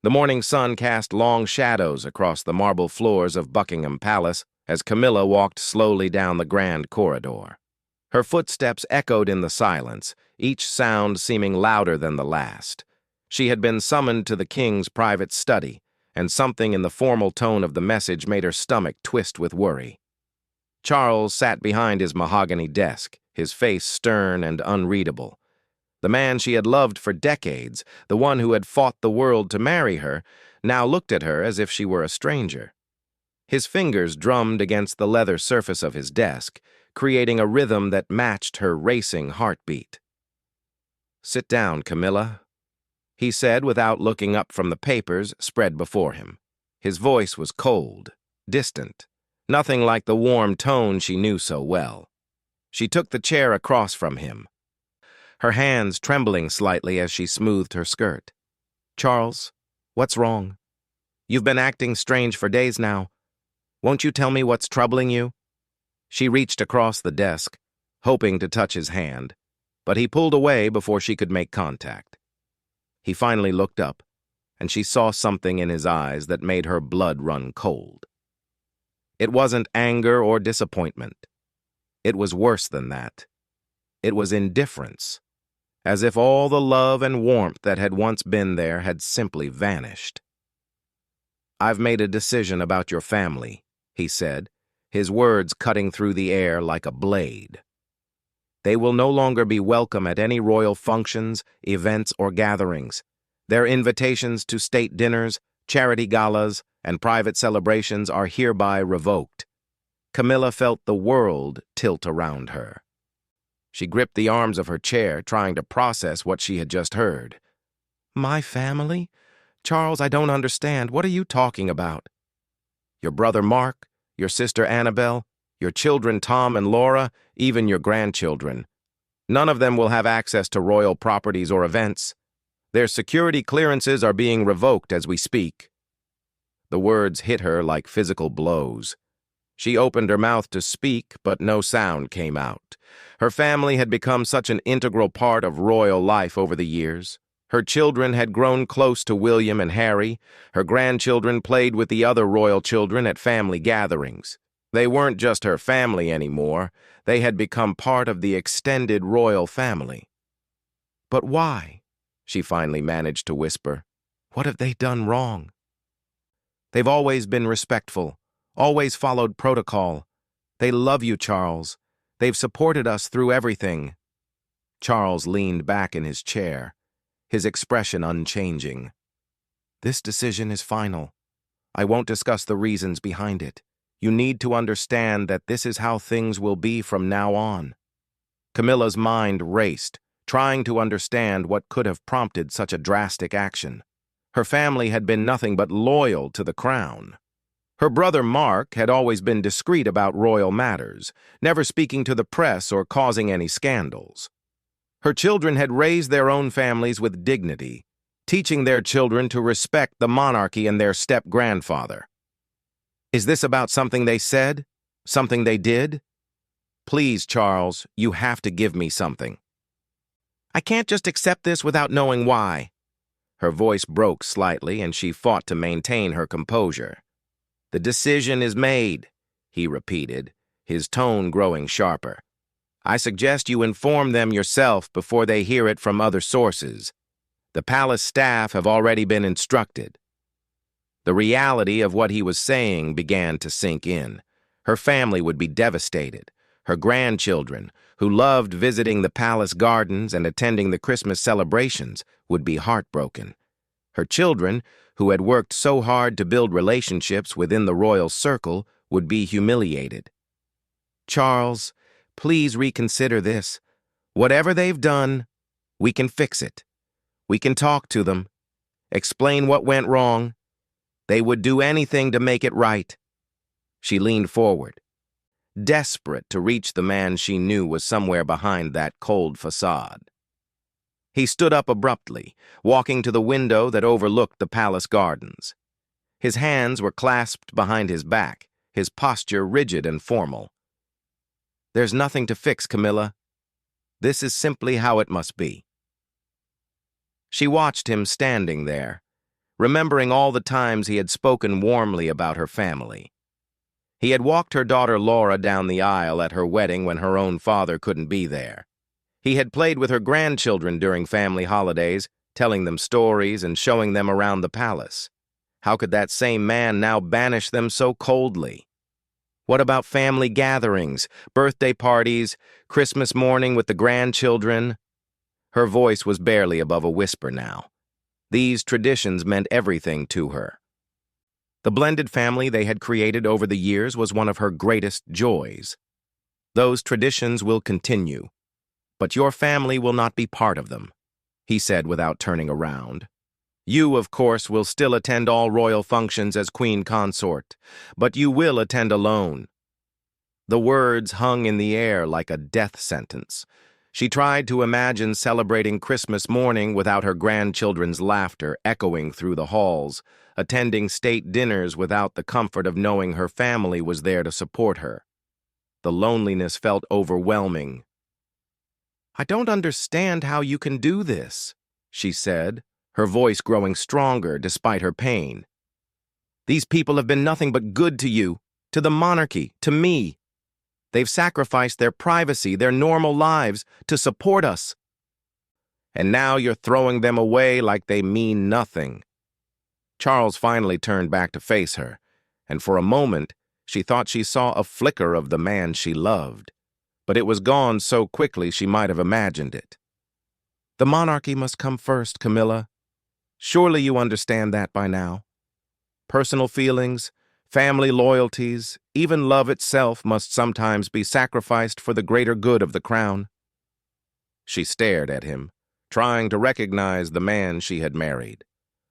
The morning sun cast long shadows across the marble floors of Buckingham Palace as Camilla walked slowly down the grand corridor. Her footsteps echoed in the silence, each sound seeming louder than the last. She had been summoned to the king's private study, and something in the formal tone of the message made her stomach twist with worry. Charles sat behind his mahogany desk, his face stern and unreadable. The man she had loved for decades, the one who had fought the world to marry her, now looked at her as if she were a stranger. His fingers drummed against the leather surface of his desk, creating a rhythm that matched her racing heartbeat. "Sit down, Camilla," he said without looking up from the papers spread before him. His voice was cold, distant, nothing like the warm tone she knew so well. She took the chair across from him, her hands trembling slightly as she smoothed her skirt. "Charles, what's wrong? You've been acting strange for days now. Won't you tell me what's troubling you?" She reached across the desk, hoping to touch his hand, but he pulled away before she could make contact. He finally looked up, and she saw something in his eyes that made her blood run cold. It wasn't anger or disappointment. It was worse than that. It was indifference, as if all the love and warmth that had once been there had simply vanished. "I've made a decision about your family," he said, his words cutting through the air like a blade. "They will no longer be welcome at any royal functions, events, or gatherings. Their invitations to state dinners, charity galas, and private celebrations are hereby revoked." Camilla felt the world tilt around her. She gripped the arms of her chair, trying to process what she had just heard. "My family? Charles, I don't understand. What are you talking about?" "Your brother Mark, your sister Annabelle, your children Tom and Laura, even your grandchildren. None of them will have access to royal properties or events. Their security clearances are being revoked as we speak." The words hit her like physical blows. She opened her mouth to speak, but no sound came out. Her family had become such an integral part of royal life over the years. Her children had grown close to William and Harry. Her grandchildren played with the other royal children at family gatherings. They weren't just her family anymore. They had become part of the extended royal family. "But why?" she finally managed to whisper. "What have they done wrong?" "They've always been respectful, always followed protocol. They love you, Charles. They've supported us through everything." Charles leaned back in his chair, his expression unchanging. "This decision is final. I won't discuss the reasons behind it. You need to understand that this is how things will be from now on." Camilla's mind raced, trying to understand what could have prompted such a drastic action. Her family had been nothing but loyal to the crown. Her brother Mark had always been discreet about royal matters, never speaking to the press or causing any scandals. Her children had raised their own families with dignity, teaching their children to respect the monarchy and their step-grandfather. Is this about something they said? Something they did? "Please, Charles, you have to give me something." "I can't just accept this without knowing why." Her voice broke slightly, and she fought to maintain her composure. "The decision is made," he repeated, his tone growing sharper. "I suggest you inform them yourself before they hear it from other sources. The palace staff have already been instructed." The reality of what he was saying began to sink in. Her family would be devastated. Her grandchildren, who loved visiting the palace gardens and attending the Christmas celebrations, would be heartbroken. Her children, who had worked so hard to build relationships within the royal circle, would be humiliated. "Charles, please reconsider this. Whatever they've done, we can fix it. We can talk to them, explain what went wrong. They would do anything to make it right." She leaned forward, desperate to reach the man she knew was somewhere behind that cold facade. He stood up abruptly, walking to the window that overlooked the palace gardens. His hands were clasped behind his back, his posture rigid and formal. "There's nothing to fix, Camilla. This is simply how it must be." She watched him standing there, remembering all the times he had spoken warmly about her family. He had walked her daughter Laura down the aisle at her wedding when her own father couldn't be there. He had played with her grandchildren during family holidays, telling them stories and showing them around the palace. How could that same man now banish them so coldly? What about family gatherings, birthday parties, Christmas morning with the grandchildren? Her voice was barely above a whisper now. These traditions meant everything to her. The blended family they had created over the years was one of her greatest joys. Those traditions will continue, but your family will not be part of them, he said without turning around. You, of course, will still attend all royal functions as queen consort, but you will attend alone. The words hung in the air like a death sentence. She tried to imagine celebrating Christmas morning without her grandchildren's laughter echoing through the halls, attending state dinners without the comfort of knowing her family was there to support her. The loneliness felt overwhelming. "I don't understand how you can do this," she said, her voice growing stronger despite her pain. "These people have been nothing but good to you, to the monarchy, to me. They've sacrificed their privacy, their normal lives, to support us. And now you're throwing them away like they mean nothing." Charles finally turned back to face her, and for a moment she thought she saw a flicker of the man she loved. But it was gone so quickly she might have imagined it. "The monarchy must come first, Camilla. Surely you understand that by now. Personal feelings, family loyalties, even love itself must sometimes be sacrificed for the greater good of the crown." She stared at him, trying to recognize the man she had married.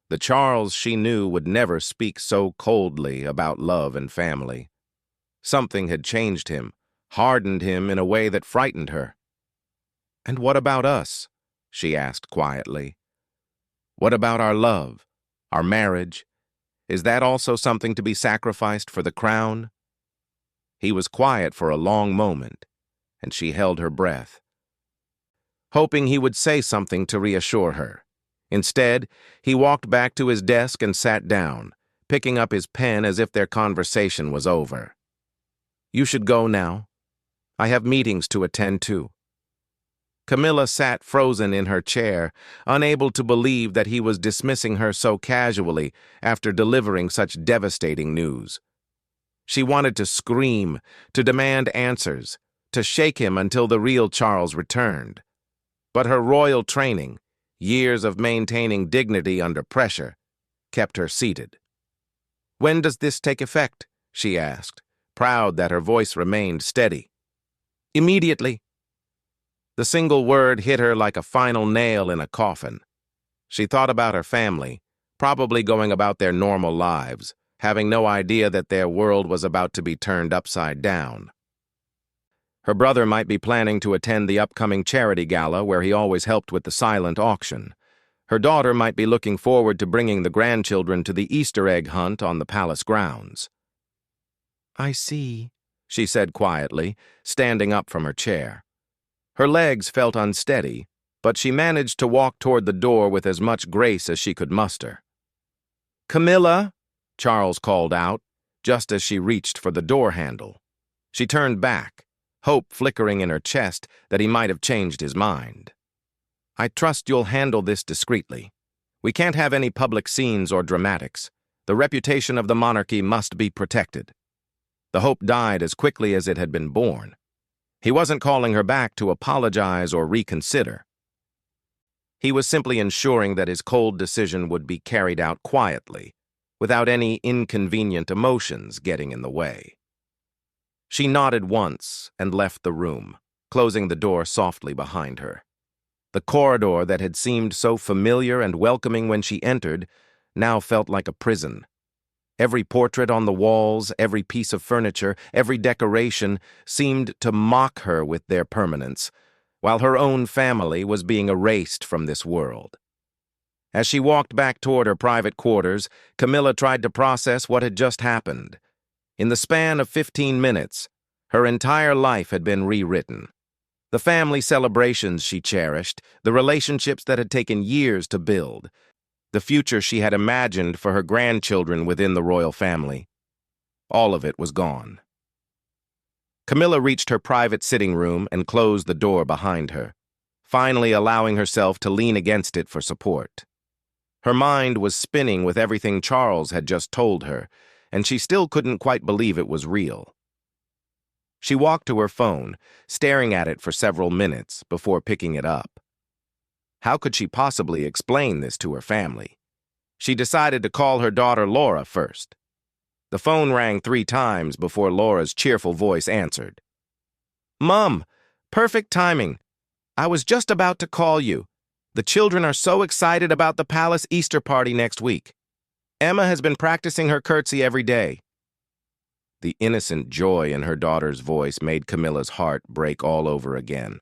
The Charles she knew would never speak so coldly about love and family. Something had changed him, hardened him in a way that frightened her. "And what about us?" she asked quietly. "What about our love, our marriage? Is that also something to be sacrificed for the crown?" He was quiet for a long moment, and she held her breath, hoping he would say something to reassure her. Instead, he walked back to his desk and sat down, picking up his pen as if their conversation was over. "You should go now. I have meetings to attend to." Camilla sat frozen in her chair, unable to believe that he was dismissing her so casually after delivering such devastating news. She wanted to scream, to demand answers, to shake him until the real Charles returned. But her royal training, years of maintaining dignity under pressure, kept her seated. "When does this take effect?" she asked, proud that her voice remained steady. "Immediately." The single word hit her like a final nail in a coffin. She thought about her family, probably going about their normal lives, having no idea that their world was about to be turned upside down. Her brother might be planning to attend the upcoming charity gala where he always helped with the silent auction. Her daughter might be looking forward to bringing the grandchildren to the Easter egg hunt on the palace grounds. "I see," she said quietly, standing up from her chair. Her legs felt unsteady, but she managed to walk toward the door with as much grace as she could muster. "Camilla," Charles called out, just as she reached for the door handle. She turned back, hope flickering in her chest that he might have changed his mind. "I trust you'll handle this discreetly. We can't have any public scenes or dramatics. The reputation of the monarchy must be protected." The hope died as quickly as it had been born. He wasn't calling her back to apologize or reconsider. He was simply ensuring that his cold decision would be carried out quietly, without any inconvenient emotions getting in the way. She nodded once and left the room, closing the door softly behind her. The corridor that had seemed so familiar and welcoming when she entered now felt like a prison. Every portrait on the walls, every piece of furniture, every decoration seemed to mock her with their permanence, while her own family was being erased from this world. As she walked back toward her private quarters, Camilla tried to process what had just happened. In the span of 15 minutes, her entire life had been rewritten. The family celebrations she cherished, the relationships that had taken years to build, the future she had imagined for her grandchildren within the royal family. All of it was gone. Camilla reached her private sitting room and closed the door behind her, finally allowing herself to lean against it for support. Her mind was spinning with everything Charles had just told her, and she still couldn't quite believe it was real. She walked to her phone, staring at it for several minutes before picking it up. How could she possibly explain this to her family? She decided to call her daughter Laura first. The phone rang 3 times before Laura's cheerful voice answered. "Mom, perfect timing. I was just about to call you. The children are so excited about the palace Easter party next week. Emma has been practicing her curtsy every day." The innocent joy in her daughter's voice made Camilla's heart break all over again.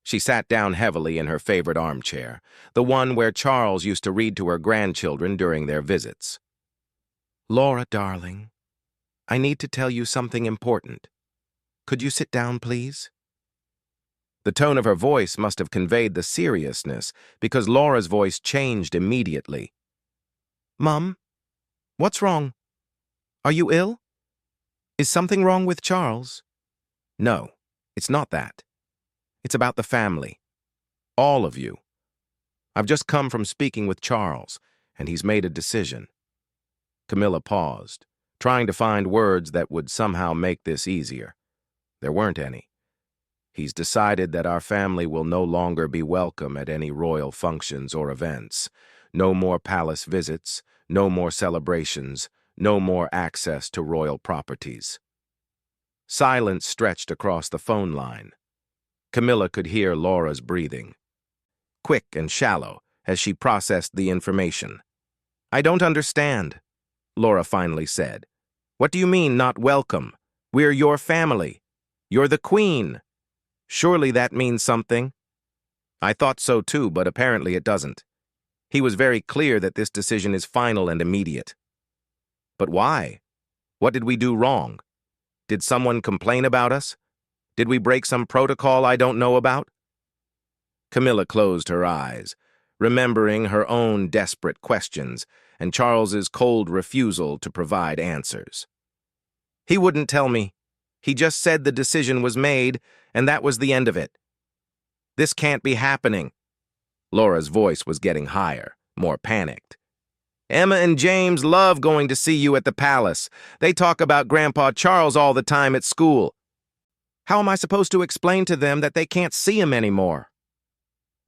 She sat down heavily in her favorite armchair, the one where Charles used to read to her grandchildren during their visits. "Laura, darling, I need to tell you something important. Could you sit down, please?" The tone of her voice must have conveyed the seriousness, because Laura's voice changed immediately. "Mom, what's wrong? Are you ill? Is something wrong with Charles?" "No, it's not that. It's about the family. All of you. I've just come from speaking with Charles, and he's made a decision." Camilla paused, trying to find words that would somehow make this easier. There weren't any. "He's decided that our family will no longer be welcome at any royal functions or events. No more palace visits, no more celebrations, no more access to royal properties." Silence stretched across the phone line. Camilla could hear Laura's breathing, quick and shallow, as she processed the information. "I don't understand," Laura finally said. "What do you mean, not welcome? We're your family. You're the queen. Surely that means something." "I thought so too, but apparently it doesn't. He was very clear that this decision is final and immediate." "But why? What did we do wrong? Did someone complain about us? Did we break some protocol I don't know about?" Camilla closed her eyes, remembering her own desperate questions and Charles's cold refusal to provide answers. "He wouldn't tell me. He just said the decision was made, and that was the end of it. This can't be happening." Laura's voice was getting higher, more panicked. "Emma and James love going to see you at the palace. They talk about Grandpa Charles all the time at school. How am I supposed to explain to them that they can't see him anymore?"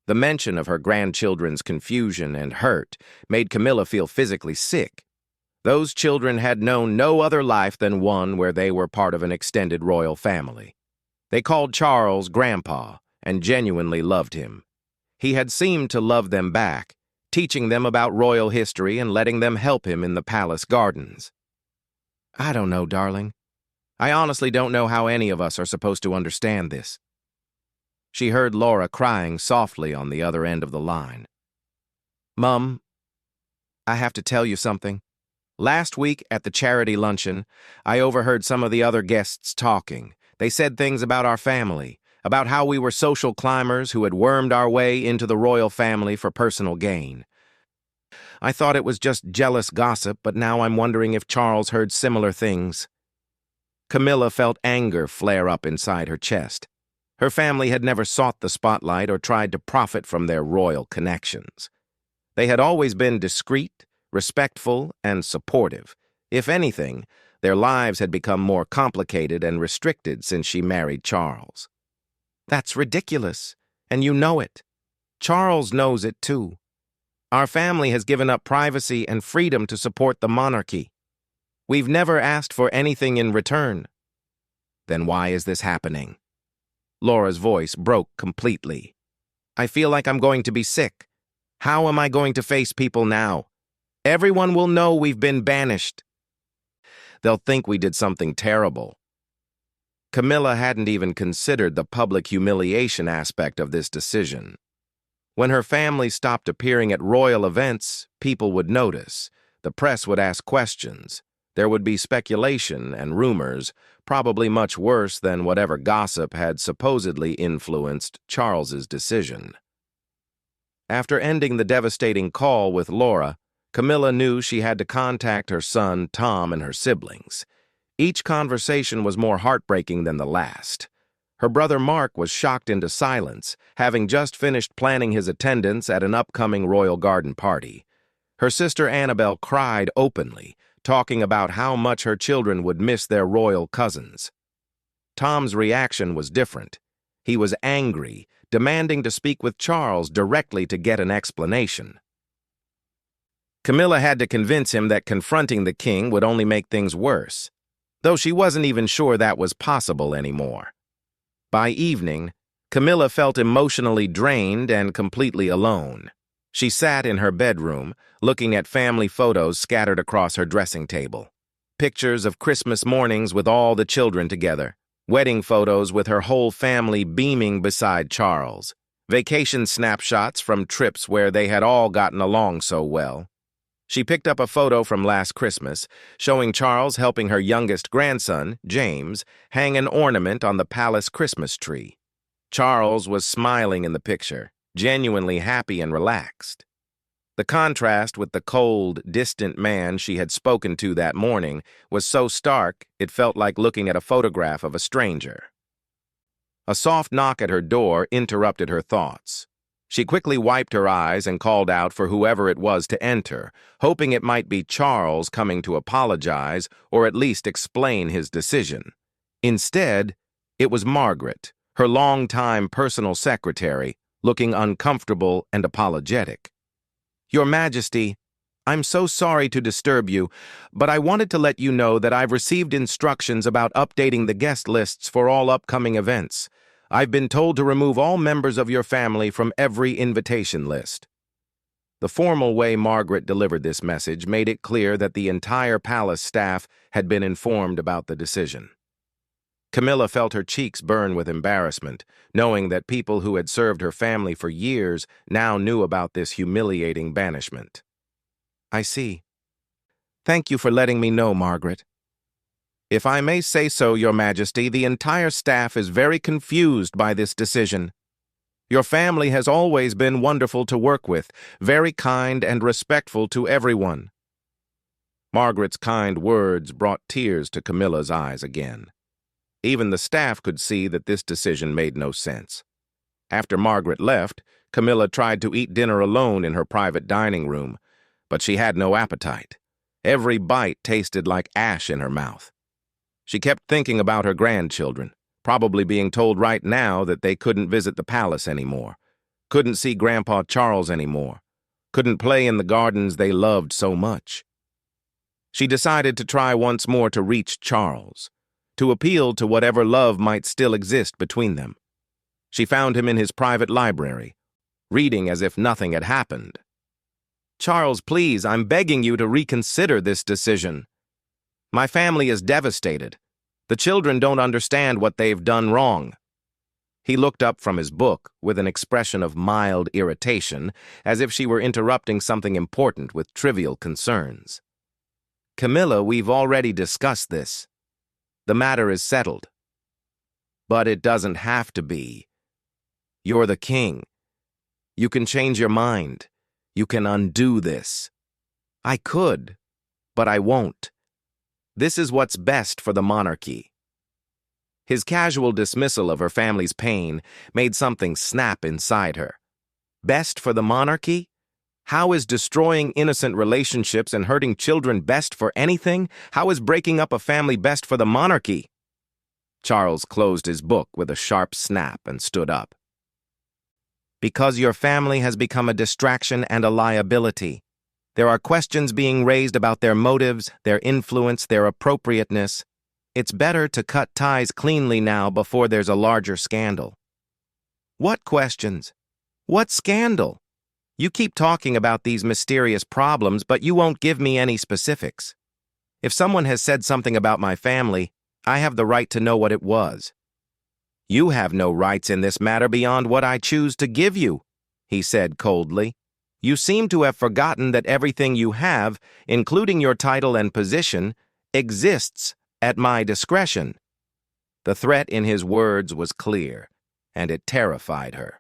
The mention of her grandchildren's confusion and hurt made Camilla feel physically sick. Those children had known no other life than one where they were part of an extended royal family. They called Charles Grandpa and genuinely loved him. He had seemed to love them back, teaching them about royal history and letting them help him in the palace gardens. "I don't know, darling. I honestly don't know how any of us are supposed to understand this." She heard Laura crying softly on the other end of the line. "Mom, I have to tell you something. Last week at the charity luncheon, I overheard some of the other guests talking. They said things about our family, about how we were social climbers who had wormed our way into the royal family for personal gain. I thought it was just jealous gossip, but now I'm wondering if Charles heard similar things." Camilla felt anger flare up inside her chest. Her family had never sought the spotlight or tried to profit from their royal connections. They had always been discreet, respectful, and supportive. If anything, their lives had become more complicated and restricted since she married Charles. "That's ridiculous, and you know it. Charles knows it too. Our family has given up privacy and freedom to support the monarchy. We've never asked for anything in return." "Then why is this happening?" Laura's voice broke completely. "I feel like I'm going to be sick. How am I going to face people now? Everyone will know we've been banished. They'll think we did something terrible." Camilla hadn't even considered the public humiliation aspect of this decision. When her family stopped appearing at royal events, people would notice. The press would ask questions. There would be speculation and rumors, probably much worse than whatever gossip had supposedly influenced Charles's decision. After ending the devastating call with Laura, Camilla knew she had to contact her son, Tom, and her siblings. Each conversation was more heartbreaking than the last. Her brother Mark was shocked into silence, having just finished planning his attendance at an upcoming Royal Garden party. Her sister Annabelle cried openly, talking about how much her children would miss their royal cousins. Tom's reaction was different. He was angry, demanding to speak with Charles directly to get an explanation. Camilla had to convince him that confronting the king would only make things worse, though she wasn't even sure that was possible anymore. By evening, Camilla felt emotionally drained and completely alone. She sat in her bedroom, looking at family photos scattered across her dressing table. Pictures of Christmas mornings with all the children together. Wedding photos with her whole family beaming beside Charles. Vacation snapshots from trips where they had all gotten along so well. She picked up a photo from last Christmas, showing Charles helping her youngest grandson, James, hang an ornament on the palace Christmas tree. Charles was smiling in the picture, genuinely happy and relaxed. The contrast with the cold, distant man she had spoken to that morning was so stark it felt like looking at a photograph of a stranger. A soft knock at her door interrupted her thoughts. She quickly wiped her eyes and called out for whoever it was to enter, hoping it might be Charles coming to apologize or at least explain his decision. Instead, it was Margaret, her longtime personal secretary, looking uncomfortable and apologetic. "Your Majesty, I'm so sorry to disturb you, but I wanted to let you know that I've received instructions about updating the guest lists for all upcoming events. I've been told to remove all members of your family from every invitation list." The formal way Margaret delivered this message made it clear that the entire palace staff had been informed about the decision. Camilla felt her cheeks burn with embarrassment, knowing that people who had served her family for years now knew about this humiliating banishment. "I see. Thank you for letting me know, Margaret. If I may say so, Your Majesty, the entire staff is very confused by this decision. Your family has always been wonderful to work with, very kind and respectful to everyone." Margaret's kind words brought tears to Camilla's eyes again. Even the staff could see that this decision made no sense. After Margaret left, Camilla tried to eat dinner alone in her private dining room, but she had no appetite. Every bite tasted like ash in her mouth. She kept thinking about her grandchildren, probably being told right now that they couldn't visit the palace anymore, couldn't see Grandpa Charles anymore, couldn't play in the gardens they loved so much. She decided to try once more to reach Charles, to appeal to whatever love might still exist between them. She found him in his private library, reading as if nothing had happened. "Charles, please, I'm begging you to reconsider this decision. My family is devastated. The children don't understand what they've done wrong." He looked up from his book with an expression of mild irritation, as if she were interrupting something important with trivial concerns. "Camilla, we've already discussed this. The matter is settled." "But it doesn't have to be. You're the king. You can change your mind. You can undo this." "I could, but I won't. This is what's best for the monarchy." His casual dismissal of her family's pain made something snap inside her. Best for the monarchy? How is destroying innocent relationships and hurting children best for anything? How is breaking up a family best for the monarchy? Charles closed his book with a sharp snap and stood up. "Because your family has become a distraction and a liability. There are questions being raised about their motives, their influence, their appropriateness. It's better to cut ties cleanly now before there's a larger scandal." "What questions? What scandal? You keep talking about these mysterious problems, but you won't give me any specifics. If someone has said something about my family, I have the right to know what it was." "You have no rights in this matter beyond what I choose to give you," he said coldly. "You seem to have forgotten that everything you have, including your title and position, exists at my discretion." The threat in his words was clear, and it terrified her.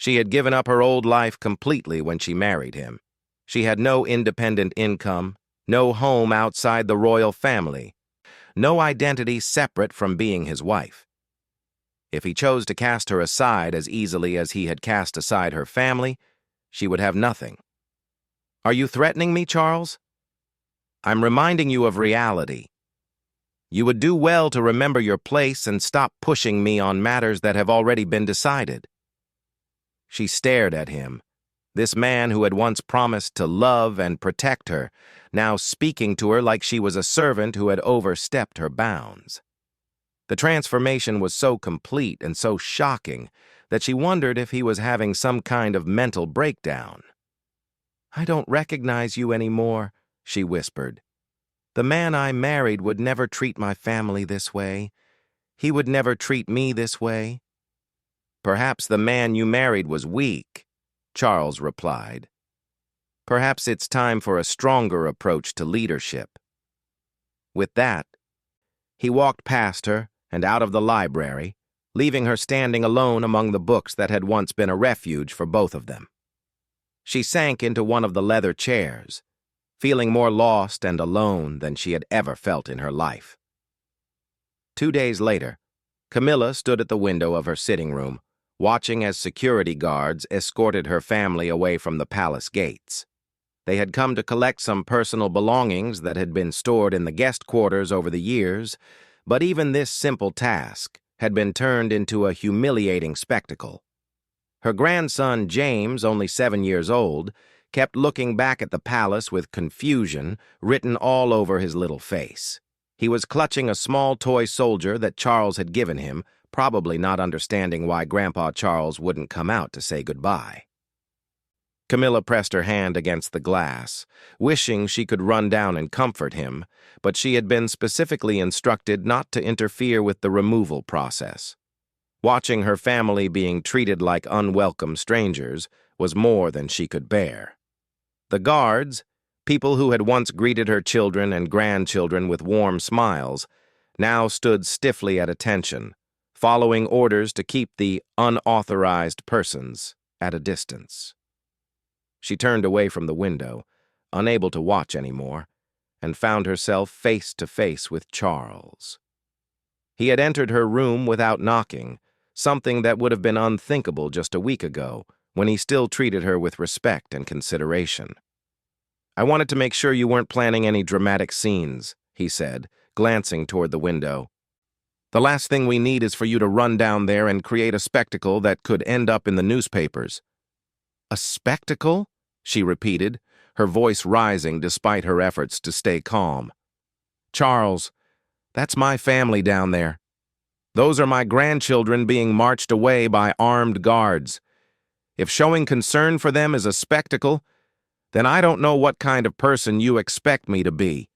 She had given up her old life completely when she married him. She had no independent income, no home outside the royal family, no identity separate from being his wife. If he chose to cast her aside as easily as he had cast aside her family, she would have nothing. Are you threatening me, Charles? I'm reminding you of reality. You would do well to remember your place and stop pushing me on matters that have already been decided. She stared at him, this man who had once promised to love and protect her, now speaking to her like she was a servant who had overstepped her bounds. The transformation was so complete and so shocking that she wondered if he was having some kind of mental breakdown. "I don't recognize you anymore," she whispered. "The man I married would never treat my family this way. He would never treat me this way." "Perhaps the man you married was weak," Charles replied. "Perhaps it's time for a stronger approach to leadership." With that, he walked past her and out of the library, leaving her standing alone among the books that had once been a refuge for both of them. She sank into one of the leather chairs, feeling more lost and alone than she had ever felt in her life. 2 days later, Camilla stood at the window of her sitting room, watching as security guards escorted her family away from the palace gates. They had come to collect some personal belongings that had been stored in the guest quarters over the years, but even this simple task had been turned into a humiliating spectacle. Her grandson, James, only 7 years old, kept looking back at the palace with confusion written all over his little face. He was clutching a small toy soldier that Charles had given him, probably not understanding why Grandpa Charles wouldn't come out to say goodbye. Camilla pressed her hand against the glass, wishing she could run down and comfort him, but she had been specifically instructed not to interfere with the removal process. Watching her family being treated like unwelcome strangers was more than she could bear. The guards, people who had once greeted her children and grandchildren with warm smiles, now stood stiffly at attention, following orders to keep the unauthorized persons at a distance. She turned away from the window, unable to watch anymore, and found herself face to face with Charles. He had entered her room without knocking, something that would have been unthinkable just a week ago, when he still treated her with respect and consideration. "I wanted to make sure you weren't planning any dramatic scenes," he said, glancing toward the window. "The last thing we need is for you to run down there and create a spectacle that could end up in the newspapers." "A spectacle?" she repeated, her voice rising despite her efforts to stay calm. "Charles, that's my family down there. Those are my grandchildren being marched away by armed guards. If showing concern for them is a spectacle, then I don't know what kind of person you expect me to be.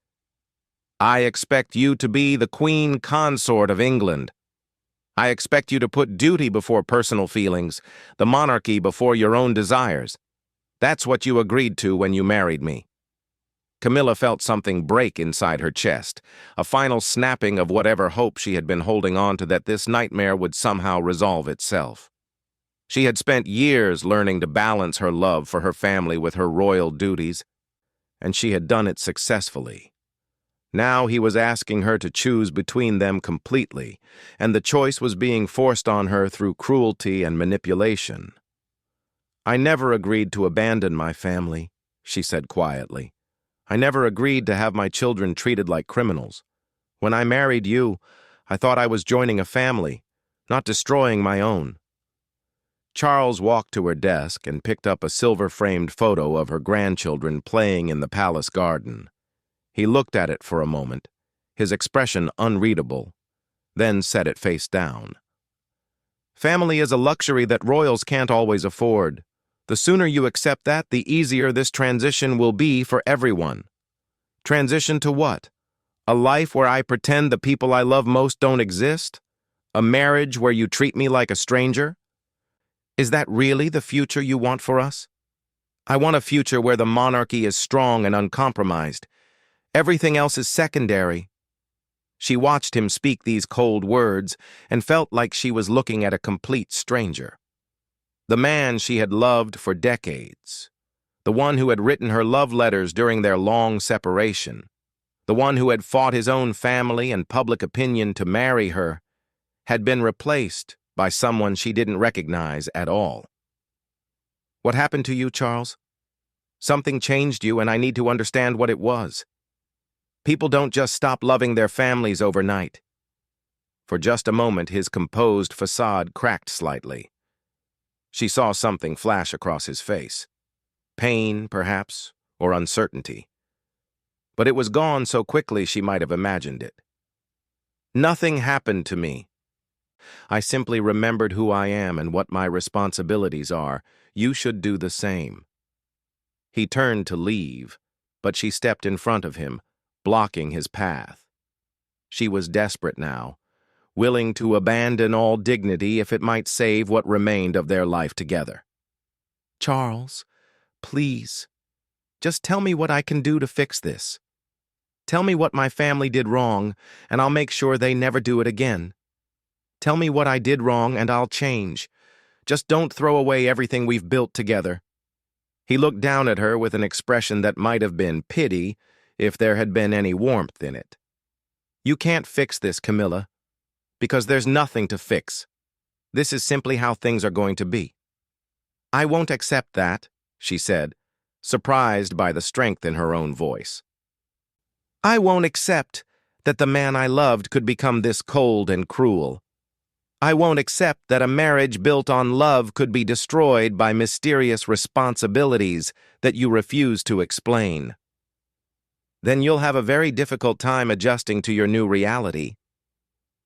I expect you to be the Queen Consort of England. I expect you to put duty before personal feelings, the monarchy before your own desires. That's what you agreed to when you married me." Camilla felt something break inside her chest, a final snapping of whatever hope she had been holding on to that this nightmare would somehow resolve itself. She had spent years learning to balance her love for her family with her royal duties, and she had done it successfully. Now he was asking her to choose between them completely, and the choice was being forced on her through cruelty and manipulation. "I never agreed to abandon my family," she said quietly. "I never agreed to have my children treated like criminals. When I married you, I thought I was joining a family, not destroying my own." Charles walked to her desk and picked up a silver-framed photo of her grandchildren playing in the palace garden. He looked at it for a moment, his expression unreadable, then set it face down. "Family is a luxury that royals can't always afford. The sooner you accept that, the easier this transition will be for everyone." "Transition to what? A life where I pretend the people I love most don't exist? A marriage where you treat me like a stranger? Is that really the future you want for us? I want a future where the monarchy is strong and uncompromised. Everything else is secondary." She watched him speak these cold words and felt like she was looking at a complete stranger. The man she had loved for decades. The one who had written her love letters during their long separation. The one who had fought his own family and public opinion to marry her, had been replaced by someone she didn't recognize at all. What happened to you, Charles? Something changed you, and I need to understand what it was. People don't just stop loving their families overnight. For just a moment, his composed facade cracked slightly. She saw something flash across his face. Pain, perhaps, or uncertainty. But it was gone so quickly she might have imagined it. Nothing happened to me. I simply remembered who I am and what my responsibilities are. You should do the same. He turned to leave, but she stepped in front of him, blocking his path. She was desperate now, willing to abandon all dignity if it might save what remained of their life together. Charles, please, just tell me what I can do to fix this. Tell me what my family did wrong, and I'll make sure they never do it again. Tell me what I did wrong, and I'll change. Just don't throw away everything we've built together. He looked down at her with an expression that might have been pity if there had been any warmth in it. You can't fix this, Camilla, because there's nothing to fix. This is simply how things are going to be. I won't accept that, she said, surprised by the strength in her own voice. I won't accept that the man I loved could become this cold and cruel. I won't accept that a marriage built on love could be destroyed by mysterious responsibilities that you refuse to explain. Then you'll have a very difficult time adjusting to your new reality.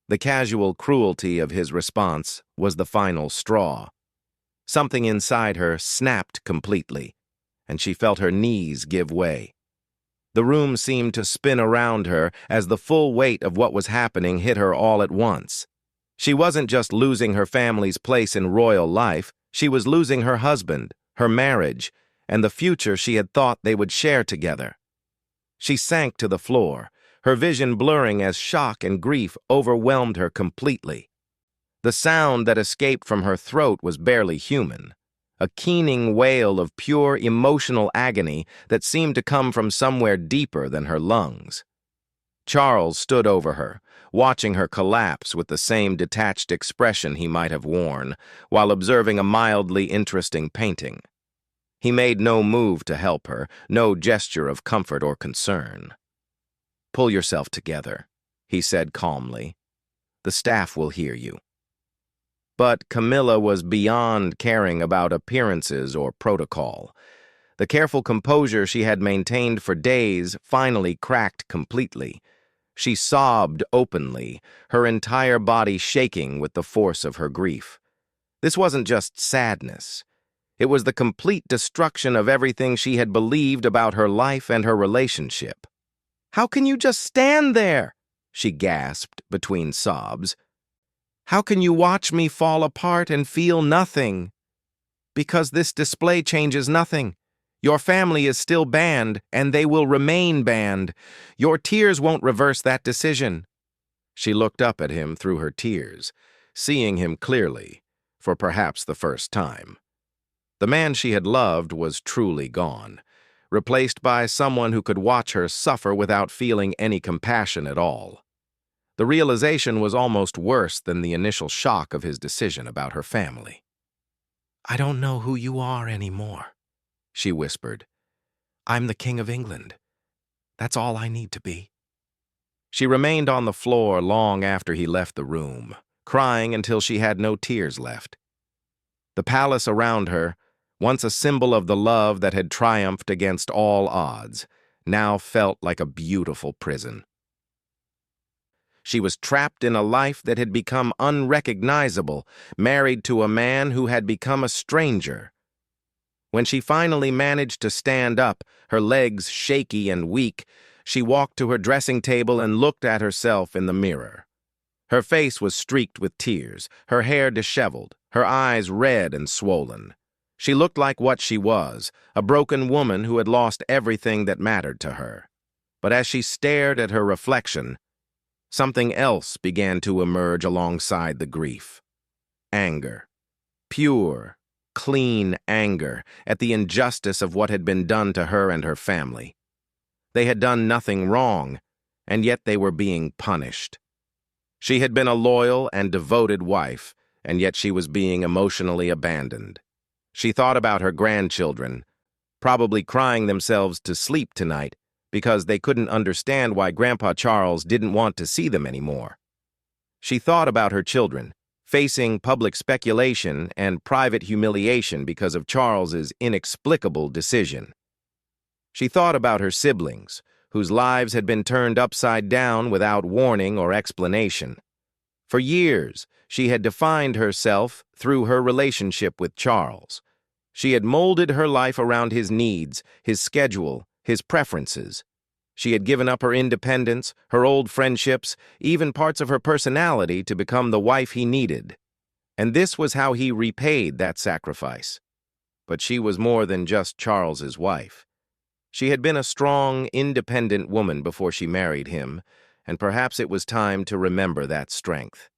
The casual cruelty of his response was the final straw. Something inside her snapped completely, and she felt her knees give way. The room seemed to spin around her as the full weight of what was happening hit her all at once. She wasn't just losing her family's place in royal life, she was losing her husband, her marriage, and the future she had thought they would share together. She sank to the floor, her vision blurring as shock and grief overwhelmed her completely. The sound that escaped from her throat was barely human, a keening wail of pure emotional agony that seemed to come from somewhere deeper than her lungs. Charles stood over her, watching her collapse with the same detached expression he might have worn, while observing a mildly interesting painting. He made no move to help her, no gesture of comfort or concern. Pull yourself together, he said calmly. The staff will hear you. But Camilla was beyond caring about appearances or protocol. The careful composure she had maintained for days finally cracked completely. She sobbed openly, her entire body shaking with the force of her grief. This wasn't just sadness. It was the complete destruction of everything she had believed about her life and her relationship. How can you just stand there? She gasped between sobs. How can you watch me fall apart and feel nothing? Because this display changes nothing. Your family is still banned, and they will remain banned. Your tears won't reverse that decision. She looked up at him through her tears, seeing him clearly, for perhaps the first time. The man she had loved was truly gone, replaced by someone who could watch her suffer without feeling any compassion at all. The realization was almost worse than the initial shock of his decision about her family. I don't know who you are anymore, she whispered. I'm the King of England. That's all I need to be. She remained on the floor long after he left the room, crying until she had no tears left. The palace around her, once a symbol of the love that had triumphed against all odds, now felt like a beautiful prison. She was trapped in a life that had become unrecognizable, married to a man who had become a stranger. When she finally managed to stand up, her legs shaky and weak, she walked to her dressing table and looked at herself in the mirror. Her face was streaked with tears, her hair disheveled, her eyes red and swollen. She looked like what she was, a broken woman who had lost everything that mattered to her. But as she stared at her reflection, something else began to emerge alongside the grief. Anger. Pure, clean anger at the injustice of what had been done to her and her family. They had done nothing wrong, and yet they were being punished. She had been a loyal and devoted wife, and yet she was being emotionally abandoned. She thought about her grandchildren, probably crying themselves to sleep tonight because they couldn't understand why Grandpa Charles didn't want to see them anymore. She thought about her children, facing public speculation and private humiliation because of Charles's inexplicable decision. She thought about her siblings, whose lives had been turned upside down without warning or explanation. For years, she had defined herself through her relationship with Charles. She had molded her life around his needs, his schedule, his preferences. She had given up her independence, her old friendships, even parts of her personality to become the wife he needed. And this was how he repaid that sacrifice. But she was more than just Charles's wife. She had been a strong, independent woman before she married him, and perhaps it was time to remember that strength.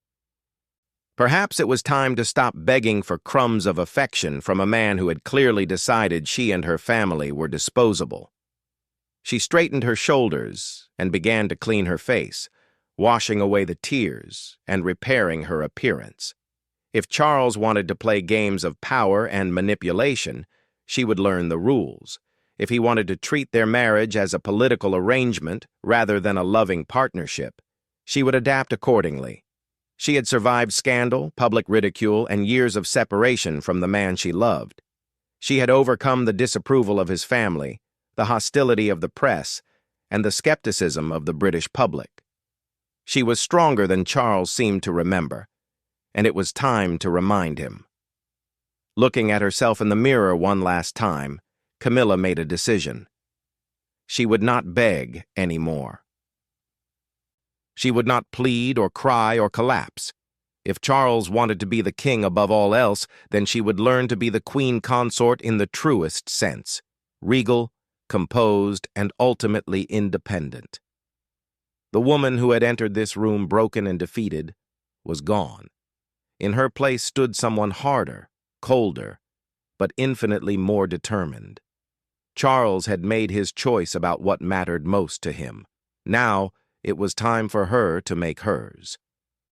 Perhaps it was time to stop begging for crumbs of affection from a man who had clearly decided she and her family were disposable. She straightened her shoulders and began to clean her face, washing away the tears and repairing her appearance. If Charles wanted to play games of power and manipulation, she would learn the rules. If he wanted to treat their marriage as a political arrangement rather than a loving partnership, she would adapt accordingly. She had survived scandal, public ridicule, and years of separation from the man she loved. She had overcome the disapproval of his family, the hostility of the press, and the skepticism of the British public. She was stronger than Charles seemed to remember, and it was time to remind him. Looking at herself in the mirror one last time, Camilla made a decision. She would not beg anymore. She would not plead or cry or collapse. If Charles wanted to be the king above all else, then she would learn to be the queen consort in the truest sense, regal, composed, and ultimately independent. The woman who had entered this room broken and defeated was gone. In her place stood someone harder, colder, but infinitely more determined. Charles had made his choice about what mattered most to him. Now, it was time for her to make hers.